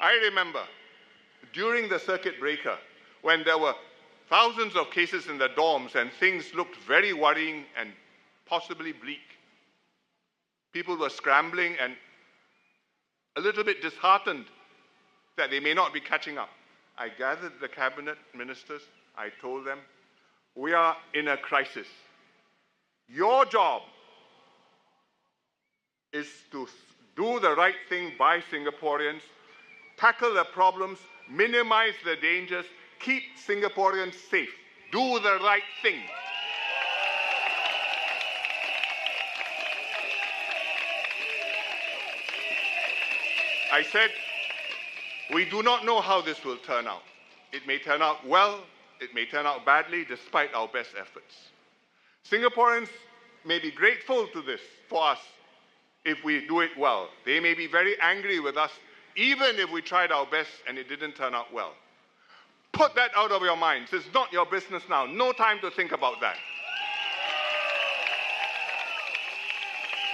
I remember during the circuit breaker, when there were thousands of cases in the dorms and things looked very worrying and possibly bleak, people were scrambling and a little bit disheartened that they may not be catching up. I gathered the cabinet ministers. I told them, we are in a crisis. Your job is to do the right thing by Singaporeans, tackle the problems, minimize the dangers, keep Singaporeans safe. Do the right thing. I said, we do not know how this will turn out. It may turn out well, it may turn out badly, despite our best efforts. Singaporeans may be grateful to this for us if we do it well. They may be very angry with us, even if we tried our best and it didn't turn out well. Put that out of your minds. It's not your business now. No time to think about that.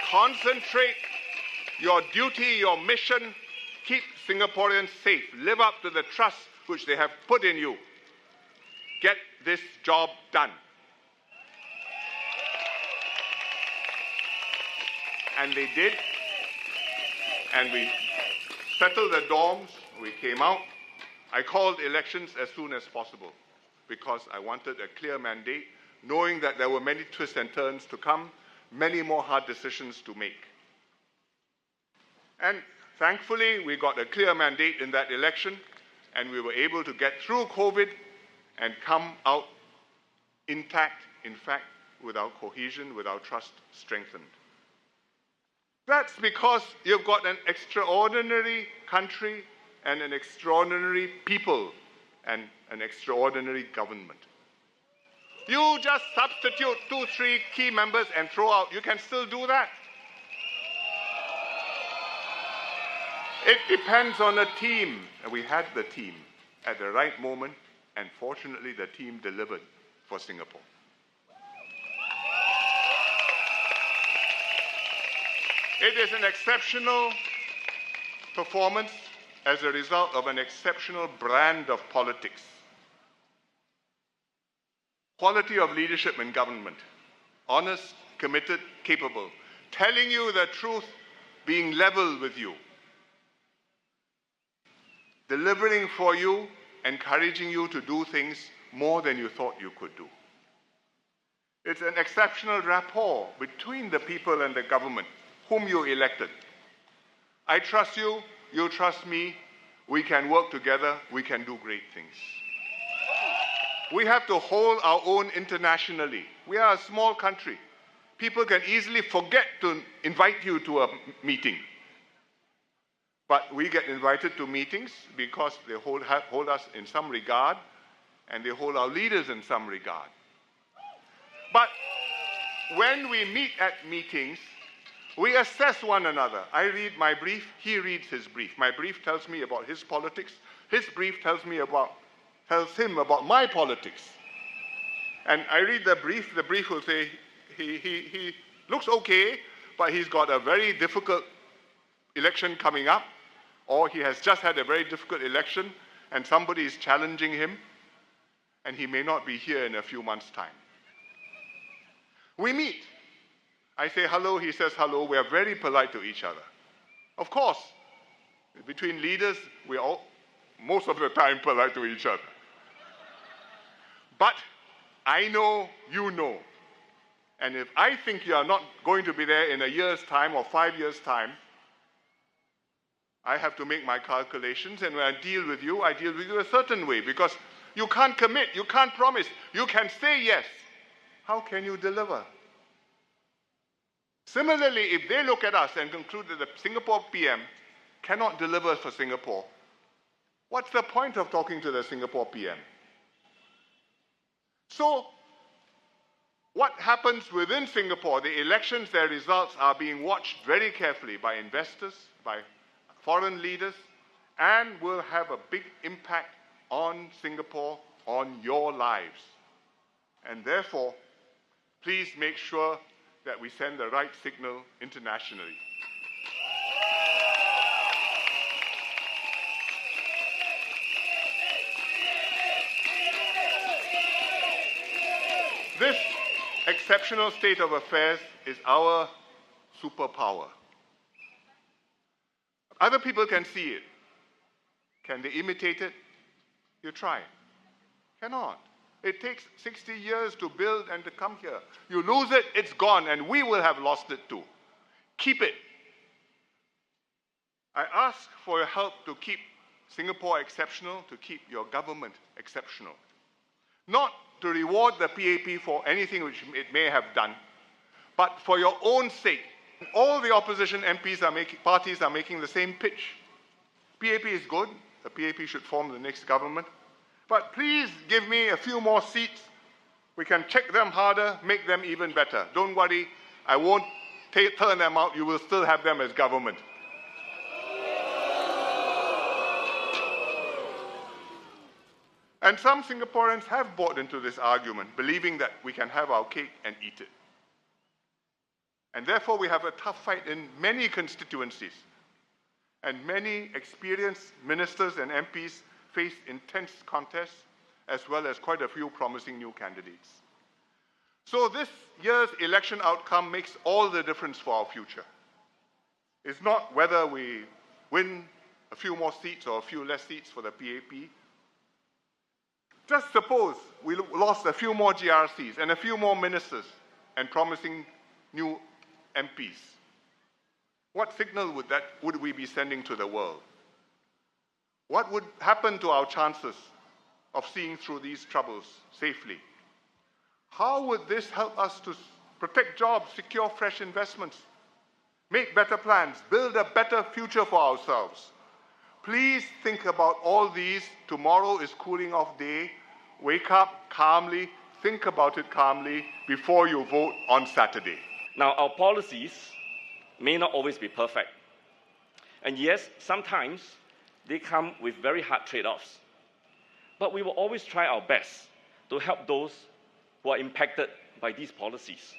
Concentrate your duty, your mission. Keep Singaporeans safe. Live up to the trust which they have put in you. Get this job done. And they did. And we settled the dorms. We came out. I called elections as soon as possible because I wanted a clear mandate, knowing that there were many twists and turns to come, many more hard decisions to make. And thankfully, we got a clear mandate in that election, and we were able to get through COVID and come out intact, in fact, with our cohesion, with our trust strengthened. That's because you've got an extraordinary country and an extraordinary people and an extraordinary government. You just substitute 2, 3 key members and throw out. You can still do that. It depends on a team. And we had the team at the right moment, and fortunately the team delivered for Singapore. It is an exceptional performance as a result of an exceptional brand of politics. Quality of leadership and government. Honest, committed, capable. Telling you the truth, being level with you. Delivering for you, encouraging you to do things more than you thought you could do. It's an exceptional rapport between the people and the government whom you elected. I trust you, you trust me, we can work together, we can do great things. We have to hold our own internationally. We are a small country. People can easily forget to invite you to a meeting. But we get invited to meetings because they hold us in some regard, and they hold our leaders in some regard. But when we meet at meetings, we assess one another. I read my brief, he reads his brief. My brief tells me about his politics. His brief tells him about my politics. And I read the brief will say, he looks okay, but he's got a very difficult election coming up, or he has just had a very difficult election and somebody is challenging him, and he may not be here in a few months' time. We meet. I say hello, he says hello. We are very polite to each other. Of course, between leaders, we are all, most of the time, polite to each other. But I know, you know. And if I think you are not going to be there in a year's time or 5 years' time, I have to make my calculations, and when I deal with you a certain way, because you can't commit, you can't promise, you can say yes. How can you deliver? Similarly, if they look at us and conclude that the Singapore PM cannot deliver for Singapore, what's the point of talking to the Singapore PM? So, what happens within Singapore? The elections, their results are being watched very carefully by investors, by foreign leaders, and will have a big impact on Singapore, on your lives. And therefore, please make sure that we send the right signal internationally. This exceptional state of affairs is our superpower. Other people can see it. Can they imitate it? You try. Cannot. It takes 60 years to build and to come here. You lose it, it's gone, and we will have lost it too. Keep it. I ask for your help to keep Singapore exceptional, to keep your government exceptional. Not to reward the PAP for anything which it may have done, but for your own sake. All the opposition MPs parties are making the same pitch. PAP is good. The PAP should form the next government. But please give me a few more seats. We can check them harder, make them even better. Don't worry, I won't turn them out. You will still have them as government. And some Singaporeans have bought into this argument, believing that we can have our cake and eat it. And therefore, we have a tough fight in many constituencies. And many experienced ministers and MPs face intense contests, as well as quite a few promising new candidates. So this year's election outcome makes all the difference for our future. It's not whether we win a few more seats or a few less seats for the PAP. Just suppose we lost a few more GRCs and a few more ministers and promising new MPs. What signal would we be sending to the world? What would happen to our chances of seeing through these troubles safely? How would this help us to protect jobs, secure fresh investments, make better plans, build a better future for ourselves? Please think about all these. Tomorrow is cooling off day. Wake up calmly, think about it calmly before you vote on Saturday. Now, our policies may not always be perfect. And yes, sometimes they come with very hard trade-offs. But we will always try our best to help those who are impacted by these policies.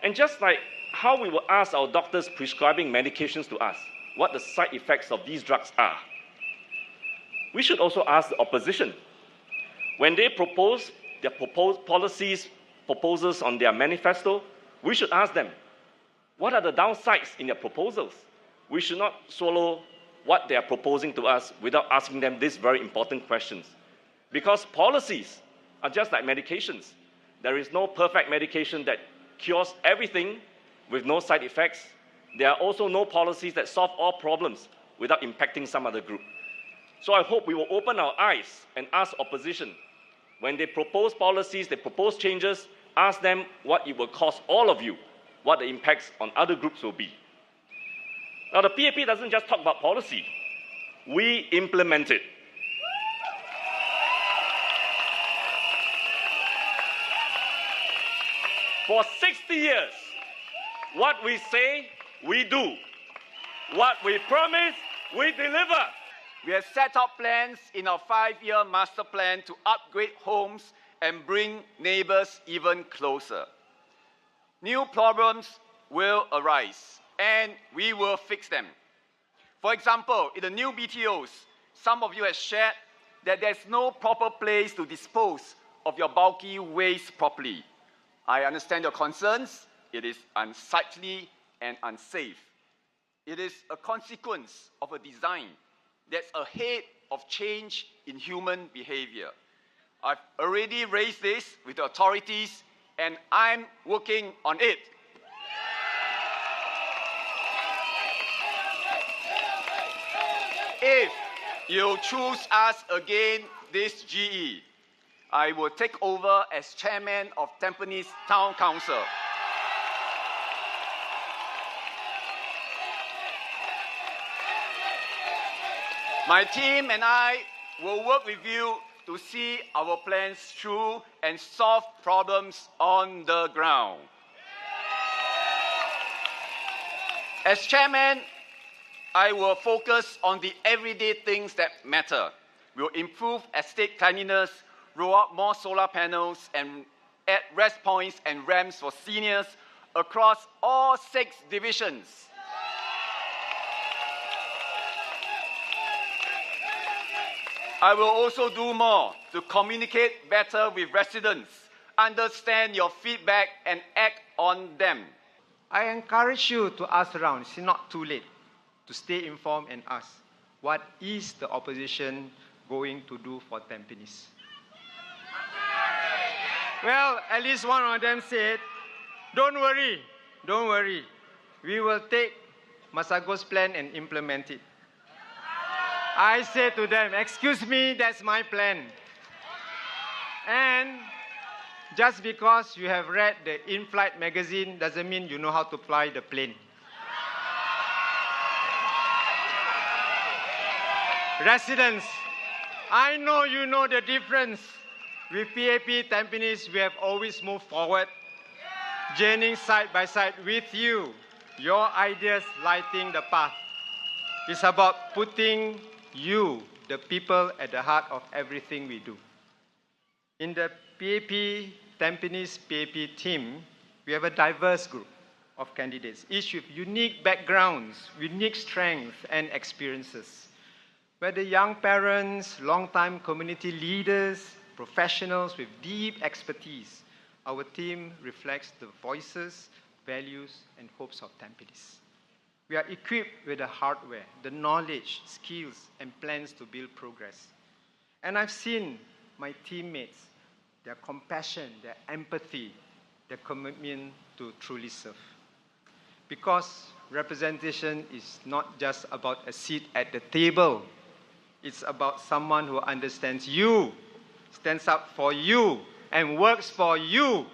And just like how we will ask our doctors prescribing medications to us what the side effects of these drugs are, we should also ask the opposition. When they propose their proposals on their manifesto, we should ask them, what are the downsides in their proposals? We should not swallow what they are proposing to us without asking them these very important questions. Because policies are just like medications. There is no perfect medication that cures everything with no side effects. There are also no policies that solve all problems without impacting some other group. So I hope we will open our eyes and ask opposition. When they propose policies, they propose changes, ask them what it will cost all of you, what the impacts on other groups will be. Now, the PAP doesn't just talk about policy. We implement it. For 60 years, what we say, we do. What we promise, we deliver. We have set up plans in our 5-year master plan to upgrade homes and bring neighbours even closer. New problems will arise, and we will fix them. For example, in the new BTOs, some of you have shared that there's no proper place to dispose of your bulky waste properly. I understand your concerns. It is unsightly and unsafe. It is a consequence of a design that's ahead of change in human behavior. I've already raised this with the authorities, and I'm working on it. If you choose us again this GE, I will take over as chairman of Tampines Town Council. My team and I will work with you to see our plans through and solve problems on the ground. As chairman, I will focus on the everyday things that matter. We will improve estate cleanliness, roll out more solar panels, and add rest points and ramps for seniors across all 6 divisions. I will also do more to communicate better with residents understand your feedback, and act on them. I encourage you to ask around. It's not too late to stay informed and ask, what is the opposition going to do for Tampines? Well, at least one of them said, don't worry, we will take Masagos plan and implement it. I said to them, excuse me, that's my plan. And just because you have read the in-flight magazine doesn't mean you know how to fly the plane. Residents, I know you know the difference. With PAP Tampines, we have always moved forward, journeying side by side with you, your ideas lighting the path. It's about putting you, the people, at the heart of everything we do. In the PAP Tampines PAP team, we have a diverse group of candidates, each with unique backgrounds, unique strengths and experiences. Whether young parents, long-time community leaders, professionals with deep expertise, our team reflects the voices, values, and hopes of Tampines. We are equipped with the hardware, the knowledge, skills, and plans to build progress. And I've seen my teammates, their compassion, their empathy, their commitment to truly serve. Because representation is not just about a seat at the table. It's about someone who understands you, stands up for you, and works for you.